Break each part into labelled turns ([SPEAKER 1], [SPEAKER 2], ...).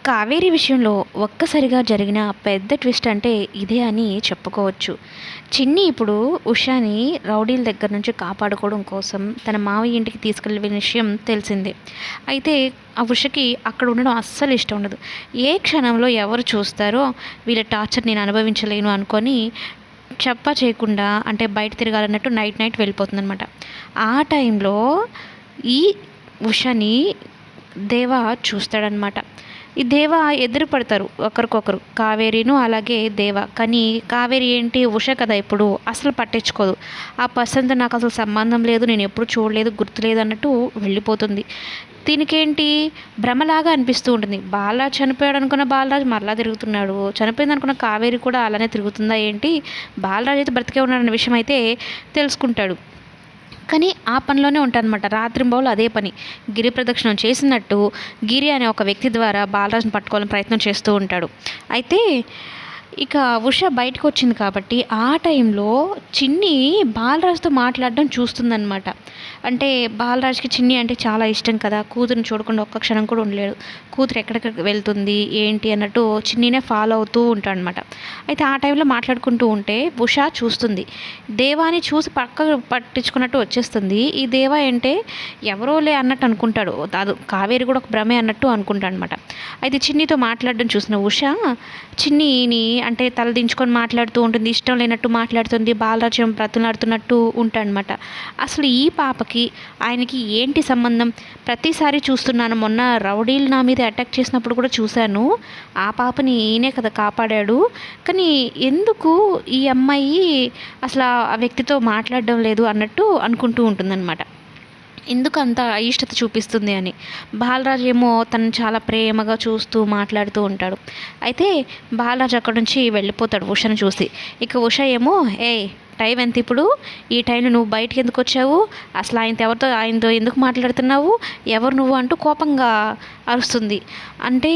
[SPEAKER 1] కావేరి విషయంలో ఒక్కసారిగా జరిగిన పెద్ద ట్విస్ట్ అంటే ఇదే అని చెప్పుకోవచ్చు. చిన్ని ఇప్పుడు ఉషాని రౌడీల దగ్గర నుంచి కాపాడుకోవడం కోసం తన మావయ్య ఇంటికి తీసుకెళ్ళిన విషయం తెలిసిందే. అయితే ఆ ఉషకి అక్కడ ఉండడం అస్సలు ఇష్టం ఉండదు. ఏ క్షణంలో ఎవరు చూస్తారో వీళ్ళ టార్చర్ నేను అనుభవించలేను అనుకొని చెప్పా చేయకుండా అంటే బయట తిరగాలన్నట్టు నైట్ నైట్ వెళ్ళిపోతుందనమాట. ఆ టైంలో ఈ ఉషని దేవ చూస్తాడనమాట. ఈ దేవ ఎదురు పడతారు ఒకరికొకరు, కావేరీను అలాగే దేవ. కానీ కావేరి ఏంటి, ఉష కదా ఇప్పుడు అసలు పట్టించుకోదు. ఆ పర్సన్తో నాకు అసలు సంబంధం లేదు, నేను ఎప్పుడు చూడలేదు, గుర్తులేదు అన్నట్టు వెళ్ళిపోతుంది. దీనికేంటి భ్రమలాగా అనిపిస్తూ ఉంటుంది. బాలరాజ్ చనిపోయాడు అనుకున్న బాలరాజ్ మరలా తిరుగుతున్నాడు, చనిపోయింది అనుకున్న కావేరి కూడా అలానే తిరుగుతుందా ఏంటి, బాలరాజ్ అయితే బ్రతికే ఉన్నాడన్న విషయం అయితే తెలుసుకుంటాడు. కానీ ఆ పనిలోనే ఉంటానన్నమాట. రాత్రింబవళ్ళు అదే పని. గిరి ప్రదక్షిణం చేసినట్టు గిరి అనే ఒక వ్యక్తి ద్వారా బాలరాజుని పట్టుకోవాలని ప్రయత్నం చేస్తూ ఉంటాడు. అయితే ఇక ఉష బయటకు వచ్చింది కాబట్టి ఆ టైంలో చిన్ని బాలరాజుతో మాట్లాడడం చూస్తుందన్నమాట. అంటే బాలరాజుకి చిన్ని అంటే చాలా ఇష్టం కదా, కూతురుని చూడకుండా ఒక్క క్షణం కూడా ఉండలేడు. కూతురు ఎక్కడికి వెళ్తుంది ఏంటి అన్నట్టు చిన్నినే ఫాలో అవుతూ ఉంటాడనమాట. అయితే ఆ టైంలో మాట్లాడుకుంటూ ఉంటే ఉష చూస్తుంది. దేవాని చూసి పట్టించుకున్నట్టు వచ్చేస్తుంది. ఈ దేవా అంటే ఎవరోలే అన్నట్టు అనుకుంటాడు, అది కావేరి కూడా ఒక భ్రమే అన్నట్టు అనుకుంటాడు అనమాట. అయితే చిన్నితో మాట్లాడడం చూసిన ఉష చిన్నిని అంటే తలదించుకొని మాట్లాడుతూ ఉంటుంది, ఇష్టం లేనట్టు మాట్లాడుతుంది, బాలరాజ్యం బ్రతులాడుతున్నట్టు ఉంటాడనమాట. అసలు ఈ పాపకి ఆయనకి ఏంటి సంబంధం? ప్రతిసారి చూస్తున్నాను, మొన్న రౌడీలు నా మీద అటాక్ చేసినప్పుడు కూడా చూశాను, ఆ పాపని ఈయనే కదా కాపాడాడు. కానీ ఎందుకు ఈ అమ్మాయి అసలు ఆ వ్యక్తితో మాట్లాడడం లేదు అన్నట్టు అనుకుంటూ ఉంటుందన్నమాట. ఎందుకు అంత అయిష్టత చూపిస్తుంది అని. బాలరాజు ఏమో తను చాలా ప్రేమగా చూస్తూ మాట్లాడుతూ ఉంటాడు. అయితే బాలరాజు అక్కడ నుంచి వెళ్ళిపోతాడు ఉషను చూసి. ఇక ఉష ఏమో టైం ఎంత ఇప్పుడు, ఈ టైంలో నువ్వు బయటికి ఎందుకు వచ్చావు, అసలు ఆయనతో ఎందుకు మాట్లాడుతున్నావు, ఎవరు నువ్వు అంటూ కోపంగా అరుస్తుంది. అంటే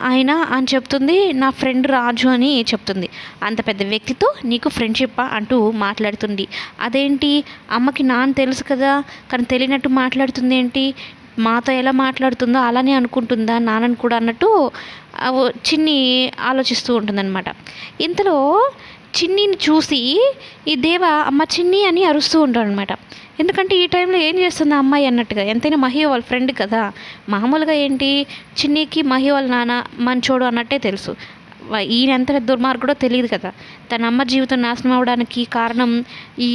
[SPEAKER 1] ఆయన అని చెప్తుంది, నా ఫ్రెండ్ రాజు అని చెప్తుంది. అంత పెద్ద వ్యక్తితో నీకు ఫ్రెండ్షిప్పా అంటూ మాట్లాడుతుంది. అదేంటి, అమ్మకి నాన్న తెలుసు కదా, కానీ తెలియనట్టు మాట్లాడుతుంది ఏంటి, మాతో ఎలా మాట్లాడుతుందో అలానే అనుకుంటుందా నాన్నని కూడా అన్నట్టు చిన్ని ఆలోచిస్తూ ఉంటుందన్నమాట. ఇంతలో చిన్నిని చూసి ఈ దేవ అమ్మ చిన్ని అని అరుస్తూ ఉంటాడు అనమాట. ఎందుకంటే ఈ టైంలో ఏం చేస్తుంది ఆ అమ్మాయి అన్నట్టుగా. ఎంతైనా మహి వాళ్ళ ఫ్రెండ్ కదా, మామూలుగా ఏంటి చిన్నికి మహి వాళ్ళ నాన్న మంచోడు అన్నట్టే తెలుసు. ఈయన ఎంత దుర్మార్గుడో తెలియదు కదా. తన అమ్మ జీవితం నాశనం అవడానికి కారణం ఈ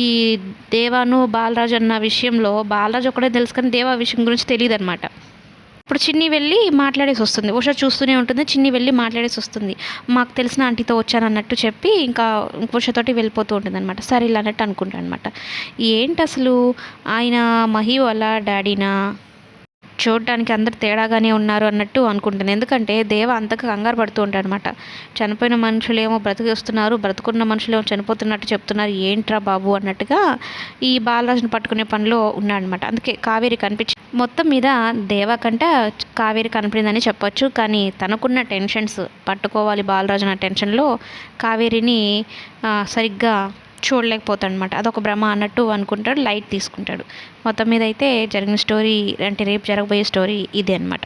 [SPEAKER 1] దేవాను బాలరాజు అన్న విషయంలో బాలరాజు ఒకటే తెలుసు, కానీ దేవా విషయం గురించి తెలియదు అనమాట. ఇప్పుడు చిన్ని వెళ్ళి మాట్లాడేసి వస్తుంది. ఉష చూస్తూనే ఉంటుంది, చిన్ని వెళ్ళి మాట్లాడేసి వస్తుంది. మాకు తెలిసిన ఆంటీతో వచ్చాను అన్నట్టు చెప్పి ఇంకా ఉషతోటి వెళ్ళిపోతూ ఉంటుంది అనమాట. సరే ఇలా అన్నట్టు అనుకుంటాను అనమాట. ఏంటి అసలు ఆయన మహి వాళ్ళ డాడీనా, చూడటానికి అందరు తేడాగానే ఉన్నారు అన్నట్టు అనుకుంటుంది. ఎందుకంటే దేవ అంతగా కంగారు పడుతూ ఉంటాడు అనమాట. చనిపోయిన మనుషులేమో బ్రతికిస్తున్నారు, బ్రతుకున్న మనుషులేమో చనిపోతున్నట్టు చెప్తున్నారు, ఏంట్రా బాబు అన్నట్టుగా ఈ బాలరాజును పట్టుకునే పనిలో ఉన్నాడనమాట. అందుకే కావేరి కనిపించి మొత్తం మీద దేవ కంట కావేరి కనపడిందని చెప్పొచ్చు. కానీ తనకున్న టెన్షన్స్, పట్టుకోవాలి బాలరాజు అన్న టెన్షన్లో కావేరిని సరిగ్గా చూడలేకపోతాడు అనమాట. అదొక భ్రమ అన్నట్టు అనుకుంటాడు, లైట్ తీసుకుంటాడు. మొత్తం మీద అయితే జరిగిన స్టోరీ అంటే రేపు జరగబోయే స్టోరీ ఇదే అనమాట.